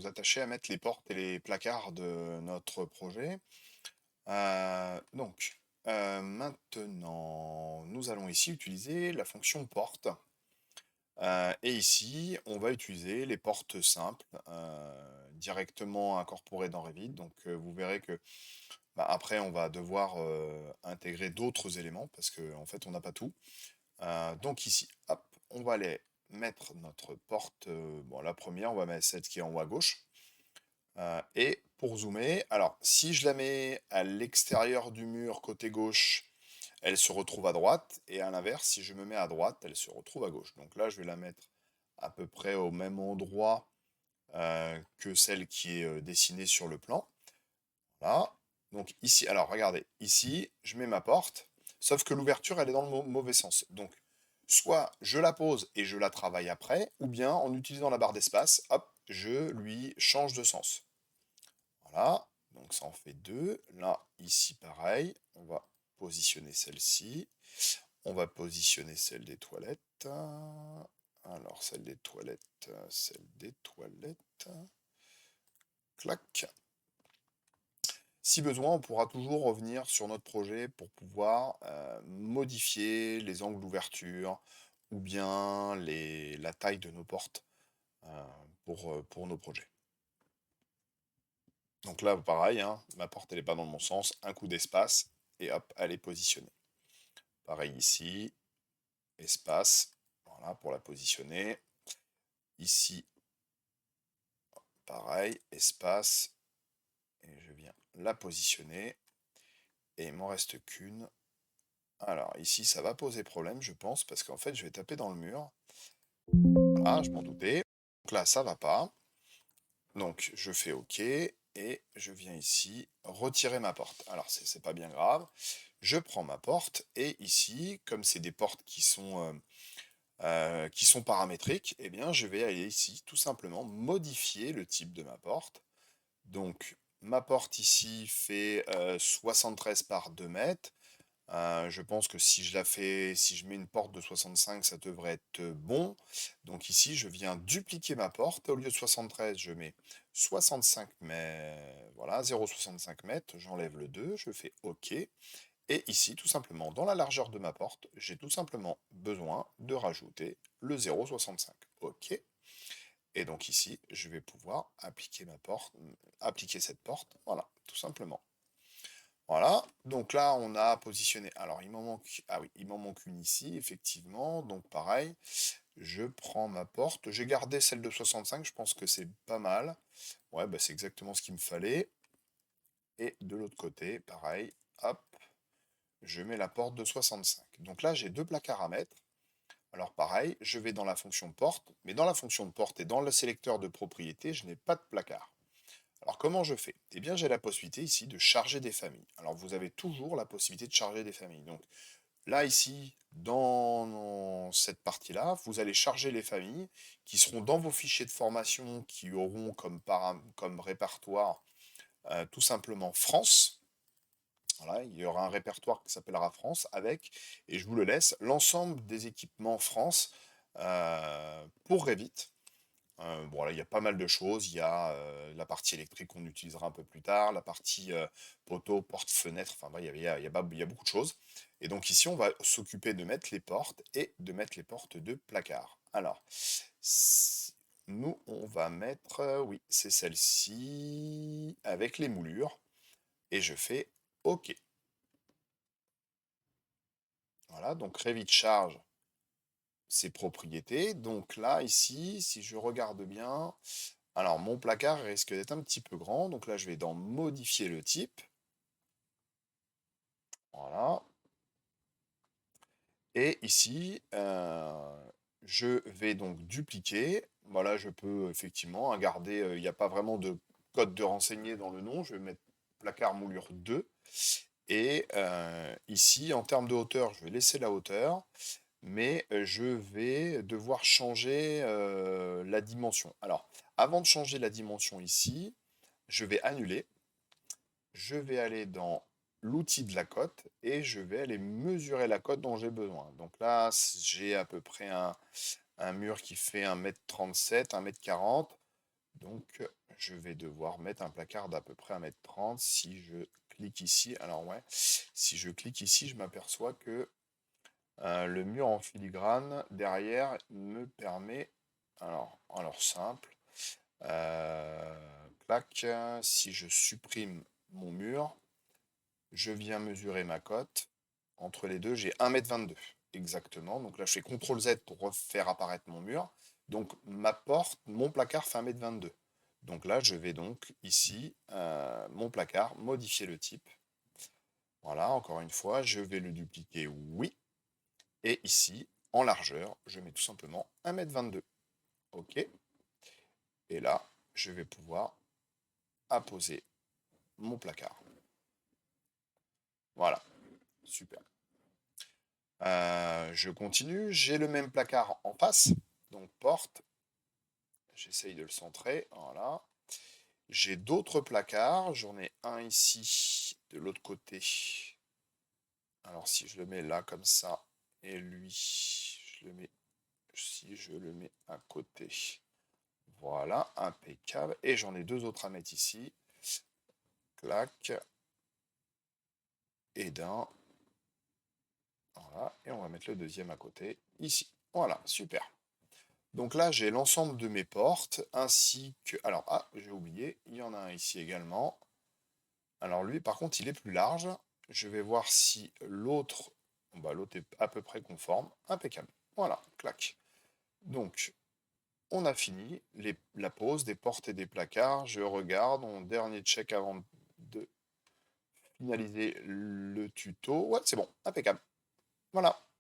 s'attacher à mettre les portes et les placards de notre projet. Maintenant, nous allons ici utiliser la fonction porte. Et ici, on va utiliser les portes simples, directement incorporées dans Revit. Donc, vous verrez que bah, après, on va devoir intégrer d'autres éléments parce qu'en fait, on n'a pas tout. Donc ici, hop, on va aller mettre notre porte. Bon, la première, on va mettre celle qui est en haut à gauche. Et pour zoomer, alors si je la mets à l'extérieur du mur côté gauche, elle se retrouve à droite, et à l'inverse, si je me mets à droite, elle se retrouve à gauche. Donc là, je vais la mettre à peu près au même endroit que celle qui est dessinée sur le plan. Là. Donc ici, alors regardez, ici, je mets ma porte, sauf que l'ouverture, elle est dans le mauvais sens. Donc, soit je la pose et je la travaille après, ou bien en utilisant la barre d'espace, hop, je lui change de sens. Voilà, donc ça en fait deux. Là, ici, pareil, on va positionner celle-ci. On va positionner celle des toilettes. Alors, celle des toilettes. Clac. Si besoin, on pourra toujours revenir sur notre projet pour pouvoir modifier les angles d'ouverture ou bien la taille de nos portes euh, pour nos projets. Donc là, pareil, hein, ma porte, elle n'est pas dans le bon sens. Un coup d'espace et hop, elle est positionnée. Pareil ici, espace, voilà, pour la positionner. Ici, pareil, espace, et je viens la positionner. Et il m'en reste qu'une. Alors ici, ça va poser problème, je pense, parce qu'en fait, je vais taper dans le mur. Voilà, je m'en doutais. Donc là, ça va pas. Donc, je fais OK et je viens ici retirer ma porte. Alors, c'est pas bien grave. Je prends ma porte et ici, comme c'est des portes qui sont paramétriques, eh bien, je vais aller ici tout simplement modifier le type de ma porte. Donc, ma porte ici fait 73 par 2 mètres. Je pense que si je mets une porte de 65, ça devrait être bon. Donc ici, je viens dupliquer ma porte. Au lieu de 73, je mets 65 mètres. Voilà, 0,65 mètres. J'enlève le 2, je fais OK. Et ici, tout simplement, dans la largeur de ma porte, j'ai tout simplement besoin de rajouter le 0,65. OK. Et donc ici, je vais pouvoir appliquer cette porte. Voilà, tout simplement. Voilà, donc là on a positionné. Alors il m'en manque. Ah oui, il m'en manque une ici, effectivement. Donc pareil, je prends ma porte. J'ai gardé celle de 65, je pense que c'est pas mal. Ouais, bah c'est exactement ce qu'il me fallait. Et de l'autre côté, pareil, hop, je mets la porte de 65. Donc là j'ai deux placards à mettre. Alors pareil, je vais dans la fonction porte, mais dans la fonction de porte et dans le sélecteur de propriété, je n'ai pas de placard. Alors comment je fais? Eh bien j'ai la possibilité ici de charger des familles. Alors vous avez toujours la possibilité de charger des familles. Donc là ici, dans cette partie-là, vous allez charger les familles qui seront dans vos fichiers de formation qui auront comme répertoire tout simplement France. Voilà, il y aura un répertoire qui s'appellera France avec, et je vous le laisse, l'ensemble des équipements France pour Revit. Bon, là, il y a pas mal de choses. Il y a la partie électrique qu'on utilisera un peu plus tard, la partie poteau, porte, fenêtre. Enfin, bref, il y a beaucoup de choses. Et donc ici, on va s'occuper de mettre les portes et de mettre les portes de placard. Alors, s- nous, on va mettre, oui, c'est celle-ci avec les moulures. Et je fais OK. Voilà, donc Revit charge ses propriétés. Donc là, ici, si je regarde bien, alors mon placard risque d'être un petit peu grand. Donc là, je vais dans modifier le type. Voilà. Et ici, je vais donc dupliquer. Voilà, je peux effectivement garder, il n'y a pas vraiment de code de renseigner dans le nom. Je vais mettre placard moulure 2. Et ici, en termes de hauteur, je vais laisser la hauteur. Mais je vais devoir changer la dimension. Alors, avant de changer la dimension ici, je vais annuler. Je vais aller dans l'outil de la cote et je vais aller mesurer la cote dont j'ai besoin. Donc là, j'ai à peu près un mur qui fait 1,37 m, 1,40 m. Donc, je vais devoir mettre un placard d'à peu près 1,30 m si je clique ici. Alors ouais, si je clique ici, je m'aperçois que le mur en filigrane derrière me permet, alors simple, clac, si je supprime mon mur, je viens mesurer ma cote. Entre les deux, j'ai 1,22 m exactement. Donc là, je fais CTRL-Z pour refaire apparaître mon mur. Donc ma porte, mon placard fait 1,22 m. Donc là, je vais donc ici, mon placard, modifier le type. Voilà, encore une fois, je vais le dupliquer, oui. Et ici, en largeur, je mets tout simplement 1,22 m. OK. Et là, je vais pouvoir apposer mon placard. Voilà, super. Je continue, j'ai le même placard en face, donc porte. J'essaye de le centrer, voilà. J'ai d'autres placards, j'en ai un ici, de l'autre côté. Alors si je le mets là comme ça, et lui, je le mets, si je le mets à côté. Voilà, impeccable. Et j'en ai deux autres à mettre ici. Clac. Et d'un. Voilà, et on va mettre le deuxième à côté, ici. Voilà, super. Donc là, j'ai l'ensemble de mes portes, ainsi que... Alors, ah, j'ai oublié, il y en a un ici également. Alors lui, par contre, il est plus large. Je vais voir si l'autre... Bah, l'autre est à peu près conforme. Impeccable. Voilà, clac. Donc, on a fini la pose des portes et des placards. Je regarde, mon dernier check avant de finaliser le tuto. Ouais, c'est bon, impeccable. Voilà.